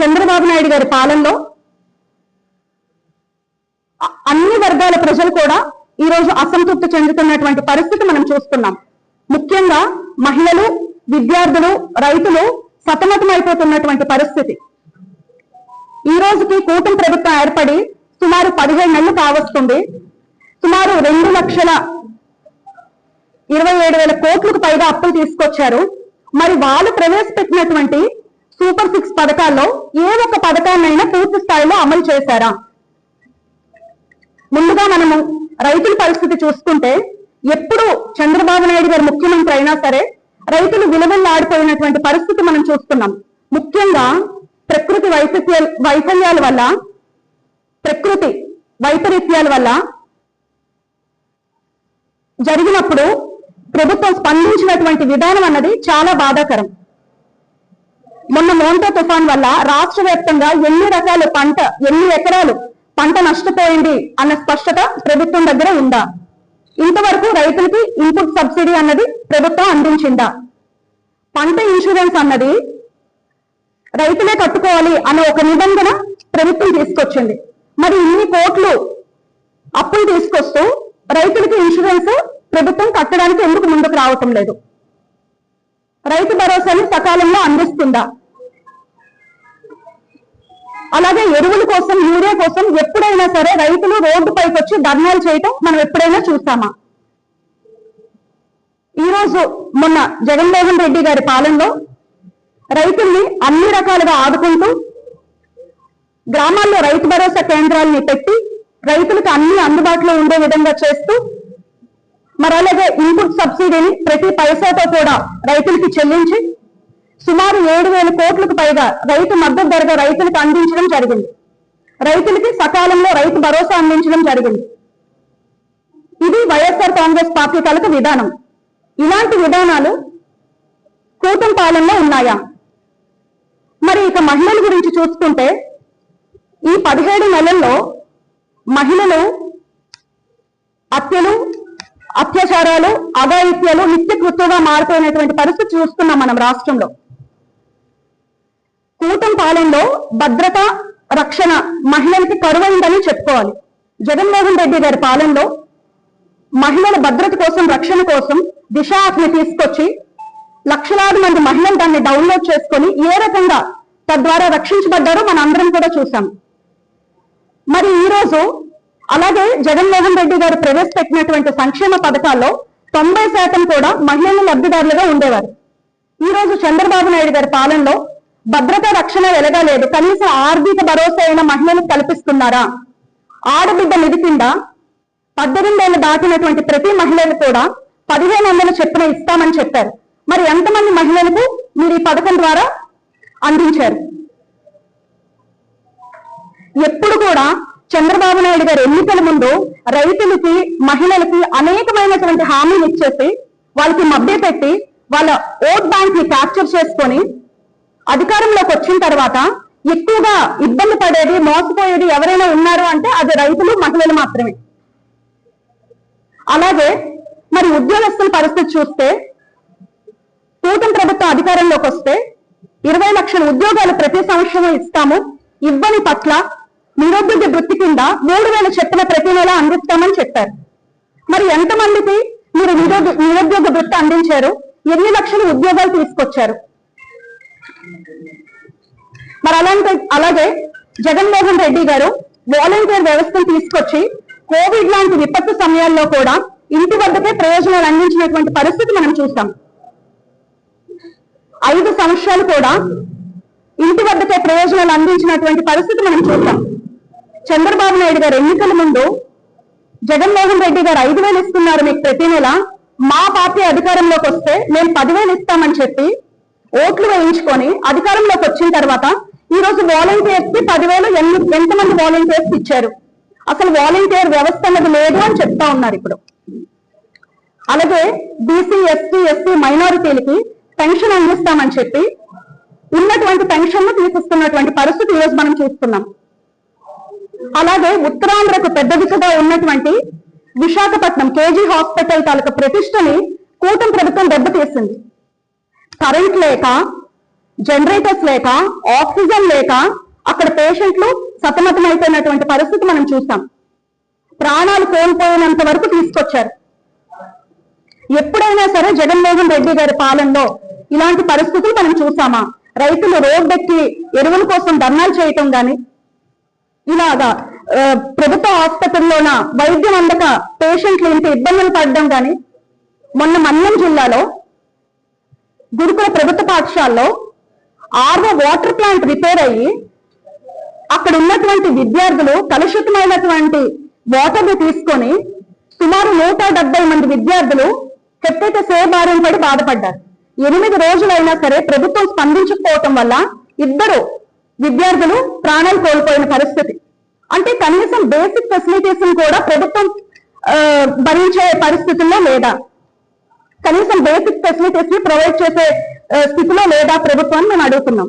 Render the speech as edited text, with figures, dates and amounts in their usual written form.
చంద్రబాబు నాయుడు గారి పాలనలో అన్ని వర్గాల ప్రజలు కూడా ఈ రోజు అసంతృప్తి చెందుతున్నటువంటి పరిస్థితి మనం చూస్తున్నాం. ముఖ్యంగా మహిళలు, విద్యార్థులు, రైతులు సతమతమైపోతున్నటువంటి పరిస్థితి. ఈ రోజుకి కూటమి ప్రభుత్వం ఏర్పడి సుమారు 17 నెలలు కావస్తుంది. సుమారు 2,27,000 కోట్లకు పైగా అప్పులు తీసుకొచ్చారు. మరి వాళ్ళు ప్రవేశపెట్టినటువంటి సూపర్ 6 పథకాల్లో ఏ ఒక్క పథకాన్నైనా పూర్తి స్థాయిలో అమలు చేశారా? ముందుగా మనము రైతుల పరిస్థితి చూసుకుంటే, ఎప్పుడు చంద్రబాబు నాయుడు గారు ముఖ్యమంత్రి అయినా సరే రైతులు విలువల్లాడిపోయినటువంటి పరిస్థితి మనం చూస్తున్నాం. ముఖ్యంగా ప్రకృతి వైఫల్యాల వల్ల, ప్రకృతి వైపరీత్యాల వల్ల జరిగినప్పుడు ప్రభుత్వం స్పందించినటువంటి విధానం అన్నది చాలా బాధాకరం. మొన్న మోంటో తుఫాన్ వల్ల రాష్ట్ర వ్యాప్తంగా ఎన్ని ఎకరాలు పంట నష్టపోయింది అన్న స్పష్టత ప్రభుత్వం దగ్గర ఉందా? ఇంతవరకు రైతులకి ఇన్పుట్ సబ్సిడీ అన్నది ప్రభుత్వం అందించిందా? పంట ఇన్సూరెన్స్ అన్నది రైతులే కట్టుకోవాలి అనే ఒక నిబంధన ప్రభుత్వం తీసుకొచ్చింది. మరి ఇన్ని కోట్లు అప్పులు తీసుకొస్తూ రైతులకి ఇన్సూరెన్స్ ప్రభుత్వం కట్టడానికి ఎందుకు ముందుకు రావటం లేదు? రైతు భరోసాని సకాలంలో అందిస్తుందా? అలాగే ఎరువుల కోసం, యూరియా కోసం ఎప్పుడైనా సరే రైతులు రోడ్డుపైకి వచ్చి ధర్నాలు చేయటం మనం ఎప్పుడైనా చూసామా? ఈరోజు మొన్న జగన్మోహన్ రెడ్డి గారి పాలనలో రైతుల్ని అన్ని రకాలుగా ఆదుకుంటూ గ్రామాల్లో రైతు భరోసా కేంద్రాలని పెట్టి రైతులకు అన్ని అందుబాటులో ఉండే విధంగా చేస్తూ, మరి అలాగే ఇన్పుట్ సబ్సిడీని ప్రతి పైసాతో కూడా రైతులకి చెల్లించి సుమారు 7,000 కోట్లకు పైగా రైతు మద్దతు ధరగా రైతులకు అందించడం జరిగింది. రైతులకి సకాలంలో రైతు భరోసా అందించడం జరిగింది. ఇది వైఎస్ఆర్ కాంగ్రెస్ పార్టీ కలక విధానం. ఇలాంటి విధానాలు కూటమి పాలనలో ఉన్నాయా? మరి ఇక మహిళల గురించి చూసుకుంటే, ఈ 17 నెలల్లో మహిళలు హత్యలు, అత్యాచారాలు, అఘాయిత్యాలు నిత్యకృత్యంగా మారిపోయినటువంటి పరిస్థితి చూస్తున్నాం మనం రాష్ట్రంలో. కూటమి పాలనలో భద్రత, రక్షణ మహిళలకి కరువైందని చెప్పుకోవాలి. జగన్మోహన్ రెడ్డి గారి పాలనలో మహిళల భద్రత కోసం, రక్షణ కోసం దిశ యాప్ని తీసుకొచ్చి లక్షలాది మంది మహిళలు దాన్ని డౌన్లోడ్ చేసుకొని ఏ రకంగా తద్వారా రక్షించబడ్డారో మన అందరం కూడా చూసాం. మరి ఈ రోజు అలాగే జగన్మోహన్ రెడ్డి గారు ప్రవేశపెట్టినటువంటి సంక్షేమ పథకాల్లో 90% కూడా మహిళలు లబ్ధిదారులుగా ఉండేవారు. ఈ రోజు చంద్రబాబు నాయుడు గారి పాలనలో భద్రత, రక్షణ వెలగలేదు. కనీసం ఆర్థిక భరోసా అయిన మహిళలకు కల్పిస్తున్నారా? ఆడబిడ్డ నిధి కింద 18 ఏళ్ళు దాటినటువంటి ప్రతి మహిళలు కూడా 1500 చొప్పున ఇస్తామని చెప్పారు. మరి ఎంతమంది మహిళలకు మీరు ఈ పథకం ద్వారా అందించారు? ఎప్పుడు కూడా చంద్రబాబు నాయుడు గారు ఎన్నికల ముందు రైతులకి, మహిళలకి అనేకమైనటువంటి హామీలు ఇచ్చేసి వాళ్ళకి మభ్యపెట్టి వాళ్ళ ఓట్ బ్యాంక్ ని క్యాప్చర్ చేసుకొని అధికారంలోకి వచ్చిన తర్వాత ఎక్కువగా ఇబ్బంది పడేది, మోసపోయేది ఎవరైనా ఉన్నారు అంటే అది రైతులు, మహిళలు మాత్రమే. అలాగే మరి ఉద్యోగస్తుల పరిస్థితి చూస్తే, కూటమి ప్రభుత్వం అధికారంలోకి వస్తే 20 లక్షల ఉద్యోగాలు ప్రతి సంవత్సరం ఇస్తాము, ఇవ్వని పట్ల నిరుద్యోగ వృత్తి కింద 3,000 చొప్పున ప్రతి నెల అందిస్తామని చెప్పారు. మరి ఎంతమందికి మీరు నిరుద్యోగ వృత్తి అందించారు? ఎన్ని లక్షల ఉద్యోగాలు తీసుకొచ్చారు? మరి అలాగే జగన్మోహన్ రెడ్డి గారు వాలంటీర్ వ్యవస్థను తీసుకొచ్చి కోవిడ్ లాంటి విపత్తు సమయాల్లో కూడా ఇంటి వద్దకే ప్రయోజనాలు అందించినటువంటి పరిస్థితి మనం చూసాం. 5 సంవత్సరాలు కూడా ఇంటి వద్దకే ప్రయోజనాలు అందించినటువంటి పరిస్థితి మనం చూసాం. చంద్రబాబు నాయుడు గారు ఎన్నికల ముందు జగన్మోహన్ రెడ్డి గారు 5,000 ఇస్తున్నారు మీకు ప్రతి నెల, మా పార్టీ అధికారంలోకి వస్తే మేము 10,000 ఇస్తామని చెప్పి ఓట్లు వేయించుకొని అధికారంలోకి వచ్చిన తర్వాత ఈ రోజు వాలంటీర్స్ కి 10,000 ఎంతమంది వాలంటీర్స్ ఇచ్చారు? అసలు వాలంటీర్ వ్యవస్థ అన్నది లేదు అని చెప్తా ఉన్నారు ఇప్పుడు. అలాగే బీసీ, ఎస్టీ, ఎస్సీ మైనారిటీలకి పెన్షన్ అందిస్తామని చెప్పి ఉన్నటువంటి పెన్షన్ ను తీసిస్తున్నటువంటి పరిస్థితి ఈరోజు మనం చూస్తున్నాం. అలాగే ఉత్తరాంధ్రకు పెద్ద దిశగా ఉన్నటువంటి విశాఖపట్నం కేజీ హాస్పిటల్ తాలూకా ప్రతిష్టని కూటమి ప్రభుత్వం దెబ్బతీసింది. కరెంట్ లేక జనరేటర్స్ లేక, ఆక్సిజన్ లేక అక్కడ పేషెంట్లు సతమతమైపోయినటువంటి పరిస్థితి మనం చూస్తాం. ప్రాణాలు కోల్పోయినంత వరకు తీసుకొచ్చారు. ఎప్పుడైనా సరే జగన్మోహన్ రెడ్డి గారి పాలనలో ఇలాంటి పరిస్థితులు మనం చూసామా? రైతులు రోడ్డెక్కి ఎరువుల కోసం ధర్నాలు చేయటం గాని, ఇలాగా ప్రభుత్వ ఆసుపత్రుల్లోన వైద్యం అందక పేషెంట్లు ఇంత ఇబ్బందులు పడడం గాని, మొన్న మన్యం జిల్లాలో గురుకుల ప్రభుత్వ పాఠశాలలో ఆర్వో వాటర్ ప్లాంట్ రిపేర్ అయ్యి అక్కడ ఉన్నటువంటి విద్యార్థులు కలుషితమైనటువంటి వాటర్ ని తీసుకొని సుమారు 170 మంది విద్యార్థులు హెపటైటిస్ ఏ బారిన పడి బాధపడ్డారు. 8 రోజులైనా సరే ప్రభుత్వం స్పందించకపోవటం వల్ల 2 విద్యార్థులు ప్రాణాలు కోల్పోయిన పరిస్థితి. అంటే కనీసం బేసిక్ ఫెసిలిటీస్ కూడా ప్రభుత్వం భరించే పరిస్థితుల్లో లేదా, కనీసం బేసిక్ ఫెసిలిటీస్ ని ప్రొవైడ్ చేసే స్థితిలో లేదా ప్రభుత్వాన్ని మేము అడుగుతున్నాం.